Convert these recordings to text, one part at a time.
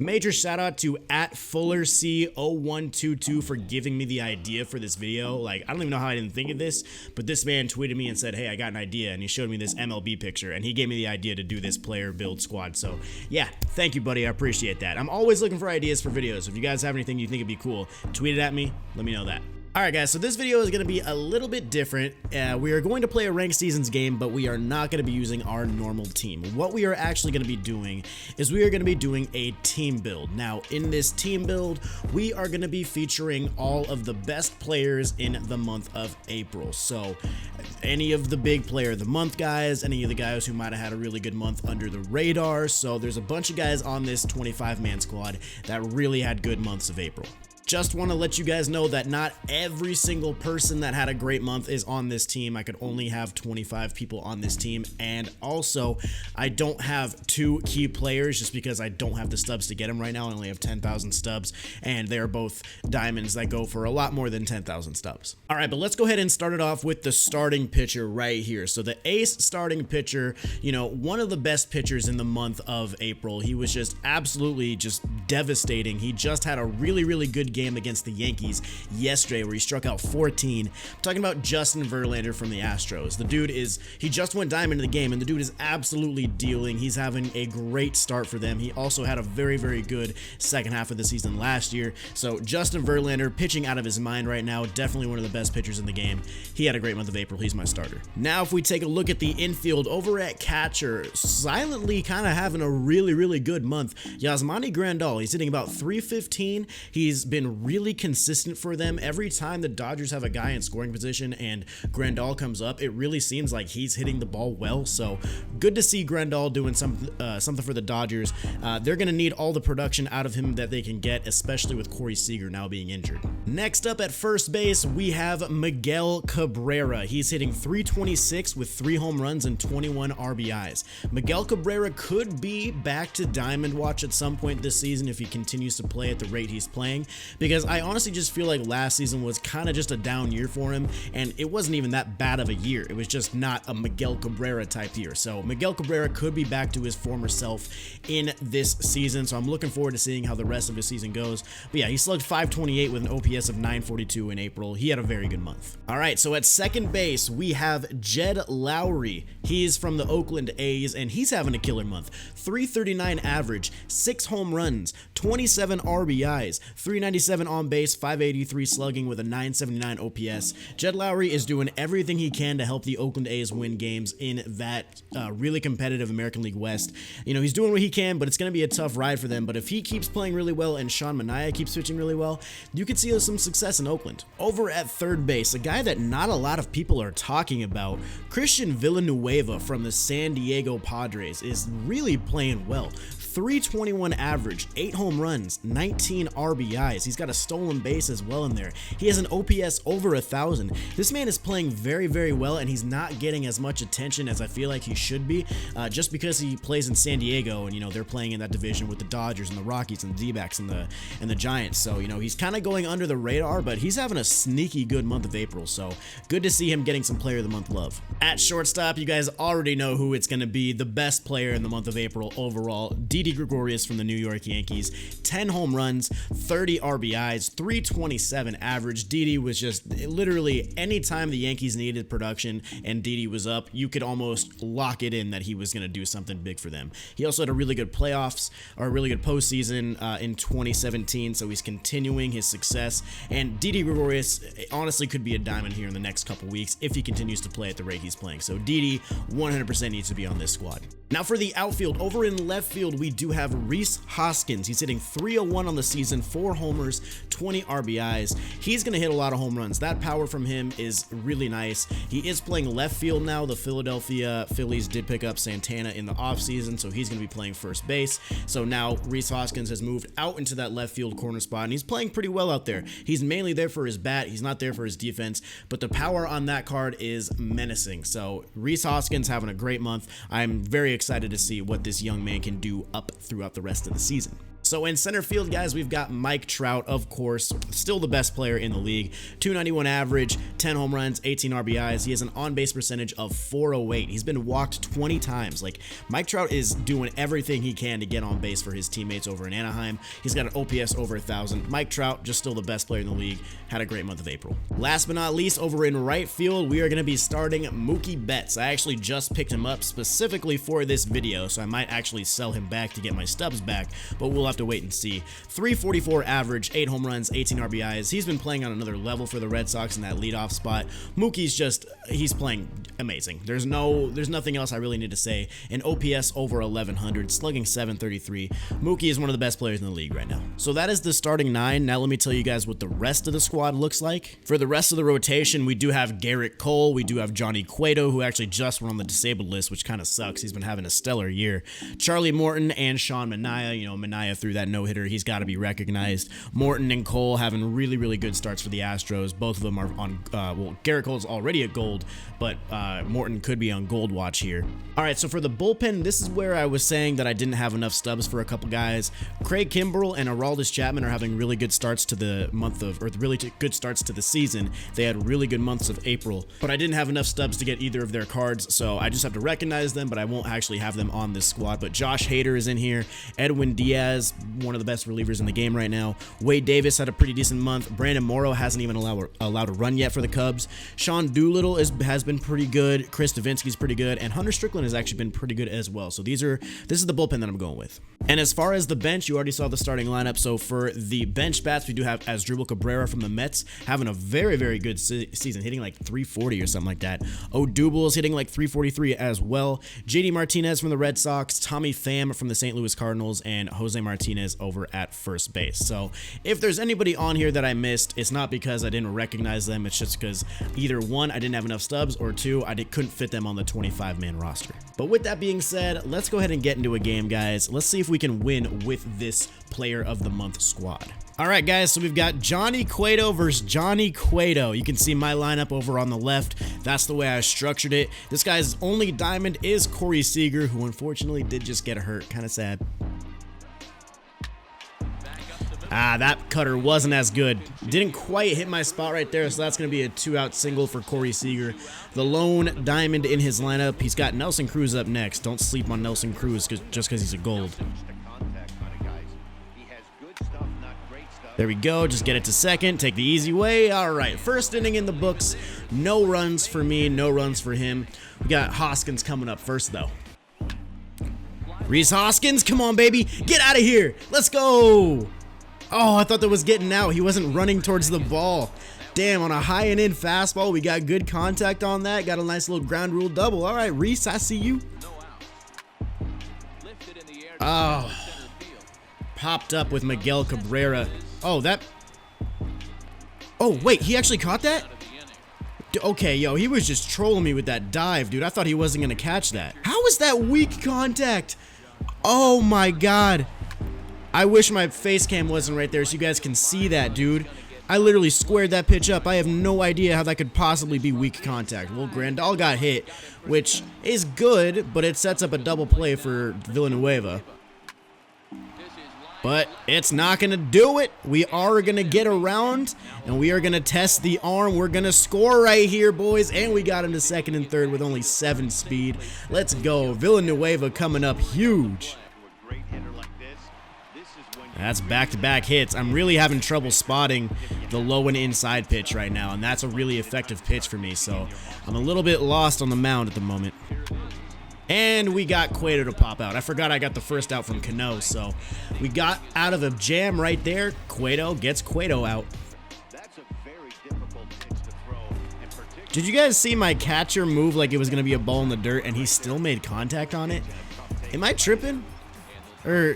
Major shout out to @FullerC0122 for giving me the idea for this video. Like, I don't even know how I didn't think of this, but this man tweeted me and said, hey, I got an idea, and he showed me this MLB picture, and he gave me the idea to do this player build squad. So yeah, thank you, buddy. I appreciate that. I'm always looking for ideas for videos. If you guys have anything you think would be cool, tweet it at me. Let me know that. Alright guys, so this video is going to be a little bit different. We are going to play a ranked seasons game, but we are not going to be using our normal team. What we are actually going to be doing is we are going to be doing a team build. Now, in this team build, we are going to be featuring all of the best players in the month of April. So, any of the big player of the month guys, any of the guys who might have had a really good month under the radar. So, there's a bunch of guys on this 25-man squad that really had good months of April. Just want to let you guys know that not every single person that had a great month is on this team. I could only have 25 people on this team, and also I don't have 2 key players just because I don't have the stubs to get them right now. I only have 10,000 stubs, and they're both diamonds that go for a lot more than 10,000 stubs. All right, but let's go ahead and start it off with the starting pitcher right here. So the ace starting pitcher, you know, one of the best pitchers in the month of April. He was just absolutely just devastating. He just had a really good game against the Yankees yesterday where he struck out 14. I'm talking about Justin Verlander from the Astros. The dude he just went diamond in the game, and the dude is absolutely dealing. He's having a great start for them. He also had a very good second half of the season last year. So Justin Verlander pitching out of his mind right now, definitely one of the best pitchers in the game. He had a great month of April. He's my starter. Now if we take a look at the infield over at catcher, silently kind of having a really good month. Yasmani Grandal, he's hitting about 315. He's been really consistent for them. Every time the Dodgers have a guy in scoring position and Grandal comes up, it really seems like he's hitting the ball well. So good to see Grandal doing something for the Dodgers. They're going to need all the production out of him that they can get, especially with Corey Seager now being injured. Next up at first base, we have Miguel Cabrera. He's hitting 326 with 3 home runs and 21 RBIs. Miguel Cabrera could be back to Diamond Watch at some point this season if he continues to play at the rate he's playing, because I honestly just feel like last season was kind of just a down year for him, and it wasn't even that bad of a year. It was just not a Miguel Cabrera type year. So Miguel Cabrera could be back to his former self in this season, so I'm looking forward to seeing how the rest of his season goes. But yeah, he slugged 528 with an OPS of 942 in April. He had a very good month. All right, so at second base, we have Jed Lowery. He's from the Oakland A's, and he's having a killer month. 339 average, 6 home runs, 27 RBIs, 397 on base, 583 slugging with a 979 OPS. Jed Lowery is doing everything he can to help the Oakland A's win games in that really competitive American League West. You know, he's doing what he can, but it's going to be a tough ride for them. But if he keeps playing really well and Sean Manaea keeps pitching really well, you could see some success in Oakland. Over at third base, a guy that not a lot of people are talking about, Christian Villanueva from the San Diego Padres, is really playing well. 321 average, 8 home runs, 19 RBIs. He's got a stolen base as well in there. He has an OPS over 1,000. This man is playing very well, and he's not getting as much attention as I feel like he should be, just because he plays in San Diego, and you know they're playing in that division with the Dodgers and the Rockies and the D-backs and the Giants. So you know he's kind of going under the radar, but he's having a sneaky good month of April. So good to see him getting some Player of the Month love. At shortstop, you guys already know who it's going to be. The best player in the month of April overall, Didi Gregorius from the New York Yankees. 10 home runs, 30 RBIs, 327 average. Didi was just literally anytime the Yankees needed production and Didi was up, you could almost lock it in that he was going to do something big for them. He also had a really good playoffs, or a really good postseason in 2017, so he's continuing his success. And Didi Gregorius honestly could be a diamond here in the next couple weeks if he continues to play at the rate he's playing. So Didi 100% needs to be on this squad. Now for the outfield, over in left field, we do have Reece Hoskins. He's hitting 301 on the season, 4 homers, 20 RBIs. He's going to hit a lot of home runs. That power from him is really nice. He is playing left field now. The Philadelphia Phillies did pick up Santana in the offseason, so he's going to be playing first base. So now Reece Hoskins has moved out into that left field corner spot, and he's playing pretty well out there. He's mainly there for his bat. He's not there for his defense, but the power on that card is menacing. So Reece Hoskins having a great month. I'm very excited to see what this young man can do up throughout the rest of the season. So in center field, guys, we've got Mike Trout, of course, still the best player in the league. 291 average, 10 home runs, 18 RBIs. He has an on-base percentage of 408. He's been walked 20 times. Like, Mike Trout is doing everything he can to get on base for his teammates over in Anaheim. He's got an OPS over 1,000. Mike Trout, just still the best player in the league, had a great month of April. Last but not least, over in right field, we are going to be starting Mookie Betts. I actually just picked him up specifically for this video, so I might actually sell him back to get my stubs back, but we'll have to wait and see. 344 average, 8 home runs, 18 RBIs. He's been playing on another level for the Red Sox in that leadoff spot. Mookie's just, he's playing amazing. There's nothing else I really need to say. An OPS over 1,100, slugging 733. Mookie is one of the best players in the league right now. So that is the starting 9. Now let me tell you guys what the rest of the squad looks like. For the rest of the rotation, we do have Garrett Cole, we do have Johnny Cueto, who actually just went on the disabled list, which kind of sucks. He's been having a stellar year. Charlie Morton and Sean Manaea. You know, Manaea threw that no-hitter. He's got to be recognized. Morton and Cole having really, really good starts for the Astros. Both of them are on, well, Garrett Cole's already at gold, but Morton could be on gold watch here. All right, so for the bullpen, this is where I was saying that I didn't have enough stubs for a couple guys. Craig Kimbrell and Aroldis Chapman are having really good starts to the month of, or really good starts to the season. They had really good months of April, but I didn't have enough stubs to get either of their cards, so I just have to recognize them, but I won't actually have them on this squad. But Josh Hader is in here. Edwin Diaz, one of the best relievers in the game right now. Wade Davis had a pretty decent month. Brandon Morrow hasn't even allowed a run yet for the Cubs. Sean Doolittle has been pretty good. Chris Davinsky's pretty good, and Hunter Strickland has actually been pretty good as well. So this is the bullpen that I'm going with. And as far as the bench, you already saw the starting lineup. So for the bench bats, we do have Asdrubal Cabrera from the Mets having a very, very good season, hitting like 340 or something like that. Odubel is hitting like 343 as well. JD Martinez from the Red Sox, Tommy Pham from the St. Louis Cardinals, and Jose Martinez over at first base. So if there's anybody on here that I missed, it's not because I didn't recognize them. It's just because either one, I didn't have enough stubs, or two, I couldn't fit them on the 25-man roster. But with that being said, let's go ahead and get into a game, guys. Let's see if we can win with this Player of the Month squad. All right, guys, so we've got Johnny Cueto versus Johnny Cueto. You can see my lineup over on the left. That's the way I structured it. This guy's only diamond is Corey Seager, who unfortunately did just get hurt. Kind of sad. That cutter wasn't as good. Didn't quite hit my spot right there, so that's going to be a 2-out single for Corey Seager. The lone diamond in his lineup. He's got Nelson Cruz up next. Don't sleep on Nelson Cruz just because he's a gold. There we go. Just get it to second. Take the easy way. All right. First inning in the books. No runs for me. No runs for him. We got Hoskins coming up first, though. Reece Hoskins. Come on, baby. Get out of here. Let's go. Oh, I thought that was getting out. He wasn't running towards the ball. Damn, on a high and in fastball, we got good contact on that. Got a nice little ground rule double. All right, Reese, I see you. Oh, popped up with Miguel Cabrera. Oh, oh, wait, he actually caught that? Okay, yo, he was just trolling me with that dive, dude. I thought he wasn't going to catch that. How is that weak contact? Oh, my God. I wish my face cam wasn't right there so you guys can see that, dude. I literally squared that pitch up. I have no idea how that could possibly be weak contact. Well, Grandal got hit, which is good, but it sets up a double play for Villanueva. But it's not going to do it. We are going to get around, and we are going to test the arm. We're going to score right here, boys. And we got into second and third with only 7 speed. Let's go. Villanueva coming up huge. That's back-to-back hits. I'm really having trouble spotting the low and inside pitch right now, and that's a really effective pitch for me. So I'm a little bit lost on the mound at the moment. And we got Cueto to pop out. I forgot I got the first out from Cano, so we got out of a jam right there. Cueto gets Cueto out. Did you guys see my catcher move like it was going to be a ball in the dirt, and he still made contact on it? Am I tripping? Or,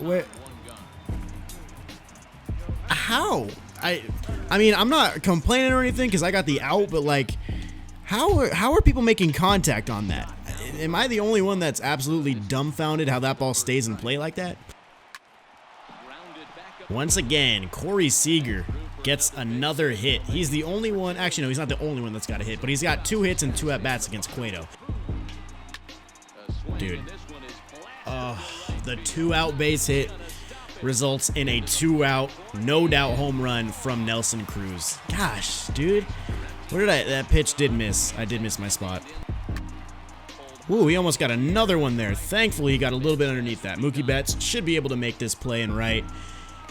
where? How? I mean, I'm not complaining or anything because I got the out, but like, how are people making contact on that? Am I the only one that's absolutely dumbfounded how that ball stays in play like that? Once again, Corey Seager gets another hit. He's the only one. Actually, no, he's not the only one that's got a hit, but he's got 2 hits and 2 at-bats against Cueto. Dude. The 2-out base hit. results in a 2-out, no doubt home run from Nelson Cruz. Gosh, dude. Where did that pitch did miss. I did miss my spot. Ooh, he almost got another one there. Thankfully, he got a little bit underneath that. Mookie Betts should be able to make this play and right.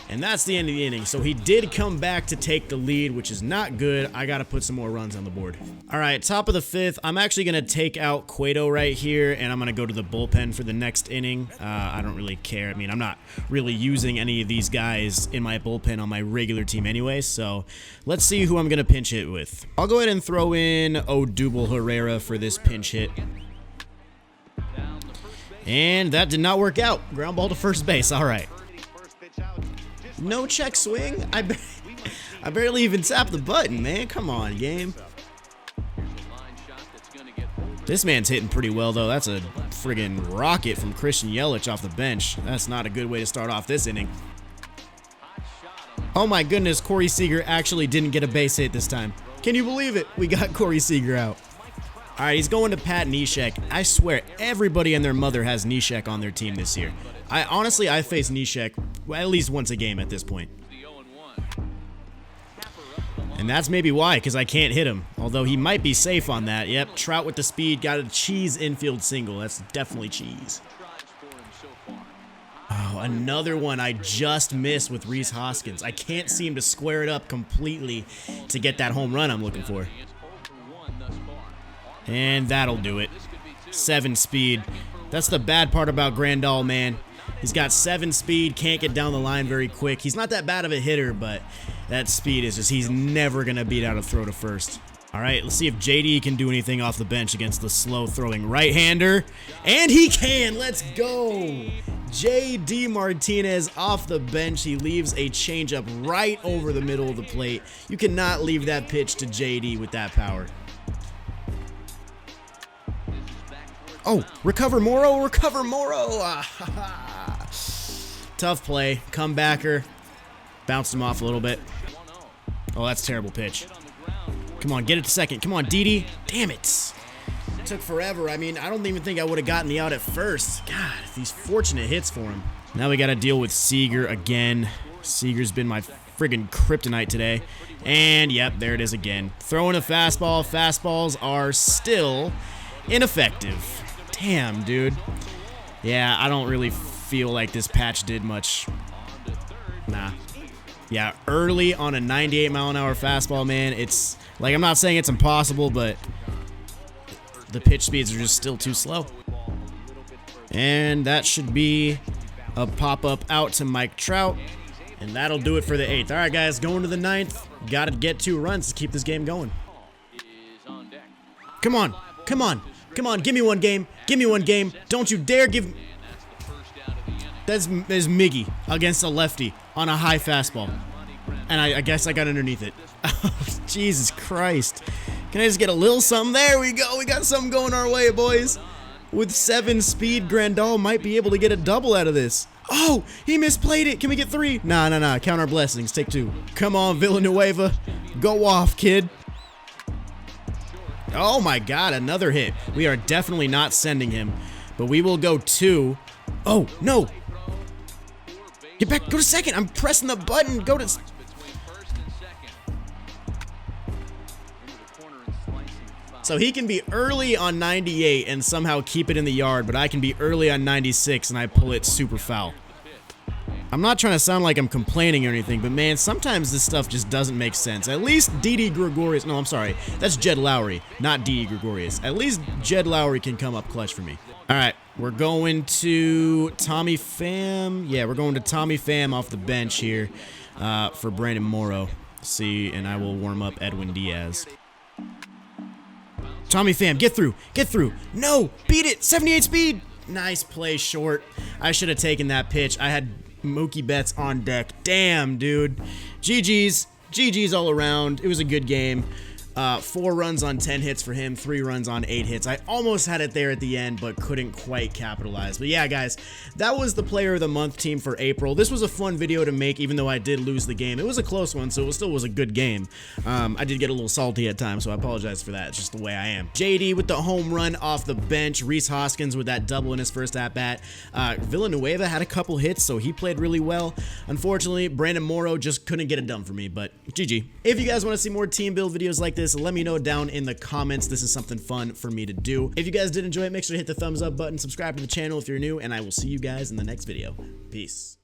And that's the end of the inning. So he did come back to take the lead, which is not good. I got to put some more runs on the board. All right, top of the 5th. I'm actually going to take out Cueto right here, and I'm going to go to the bullpen for the next inning. I don't really care. I mean, I'm not really using any of these guys in my bullpen on my regular team anyway, so let's see who I'm going to pinch hit with. I'll go ahead and throw in Odubel Herrera for this pinch hit. And that did not work out. Ground ball to first base. All right. No check swing? I barely even tapped the button, man. Come on, game. This man's hitting pretty well, though. That's a friggin' rocket from Christian Yelich off the bench. That's not a good way to start off this inning. Oh my goodness, Corey Seager actually didn't get a base hit this time. Can you believe it? We got Corey Seager out. All right, he's going to Pat Neshek. I swear, everybody and their mother has Neshek on their team this year. Honestly, I face Neshek at least once a game at this point. And that's maybe why, because I can't hit him. Although he might be safe on that. Yep, Trout with the speed, got a cheese infield single. That's definitely cheese. Oh, another one I just missed with Reece Hoskins. I can't seem to square it up completely to get that home run I'm looking for. And that'll do it. 7 speed. That's the bad part about Grandal, man. He's got 7 speed, can't get down the line very quick. He's not that bad of a hitter, but that speed is just, he's never going to beat out a throw to first. All right, let's see if JD can do anything off the bench against the slow-throwing right-hander. And he can! Let's go! JD Martinez off the bench. He leaves a changeup right over the middle of the plate. You cannot leave that pitch to JD with that power. Oh, recover Morrow, recover Morrow. Tough play, comebacker. Bounced him off a little bit. Oh, that's a terrible pitch. Come on, get it to second. Come on, Didi. Damn it. It took forever. I mean, I don't even think I would have gotten the out at first. God, these fortunate hits for him. Now we got to deal with Seager again. Seager's been my friggin' kryptonite today. And, yep, there it is again. Throwing a fastball. Fastballs are still ineffective. Damn, dude. Yeah, I don't really feel like this patch did much. Nah. Yeah, early on a 98-mile-an-hour fastball, man. It's, like, I'm not saying it's impossible, but the pitch speeds are just still too slow. And that should be a pop-up out to Mike Trout. And that'll do it for the 8th. All right, guys, going to the 9th. Got to get 2 runs to keep this game going. Come on. Come on. Come on, give me one game. Give me one game. Don't you dare give... There's Miggy against a lefty on a high fastball. And I guess I got underneath it. Oh, Jesus Christ. Can I just get a little something? There we go. We got something going our way, boys. With 7 speed, Grandal might be able to get a double out of this. Oh, he misplayed it. Can we get 3? Nah. Count our blessings. Take 2. Come on, Villanueva. Go off, kid. Oh my God, another hit. We are definitely not sending him, but we will go 2. Oh, no. Get back, go to second. I'm pressing the button. Go to... So he can be early on 98 and somehow keep it in the yard, but I can be early on 96 and I pull it super foul. I'm not trying to sound like I'm complaining or anything, but man, sometimes this stuff just doesn't make sense. At least Didi Gregorius, no, I'm sorry, that's Jed Lowery, not Didi Gregorius. At least Jed Lowery can come up clutch for me. All right, we're going to Tommy Pham. Yeah, we're going to Tommy Pham off the bench here for Brandon Morrow. See, and I will warm up Edwin Diaz. Tommy Pham, get through, get through. No, beat it, 78 speed. Nice play short. I should have taken that pitch. I had Mookie Betts on deck. Damn, dude. GG's all around. It was a good game. 4 runs on 10 hits for him, 3 runs on 8 hits. I almost had it there at the end, but couldn't quite capitalize. But yeah, guys, that was the Player of the Month team for April. This was a fun video to make, even though I did lose the game. It was a close one, so it still was a good game. I did get a little salty at times, so I apologize for that. It's just the way I am. JD with the home run off the bench. Reece Hoskins with that double in his first at-bat. Villanueva had a couple hits, so he played really well. Unfortunately, Brandon Morrow just couldn't get it done for me, but GG. If you guys want to see more team build videos like this, let me know down in the comments. This is something fun for me to do. If you guys did enjoy it, make sure to hit the thumbs up button, subscribe to the channel if you're new, and I will see you guys in the next video. Peace.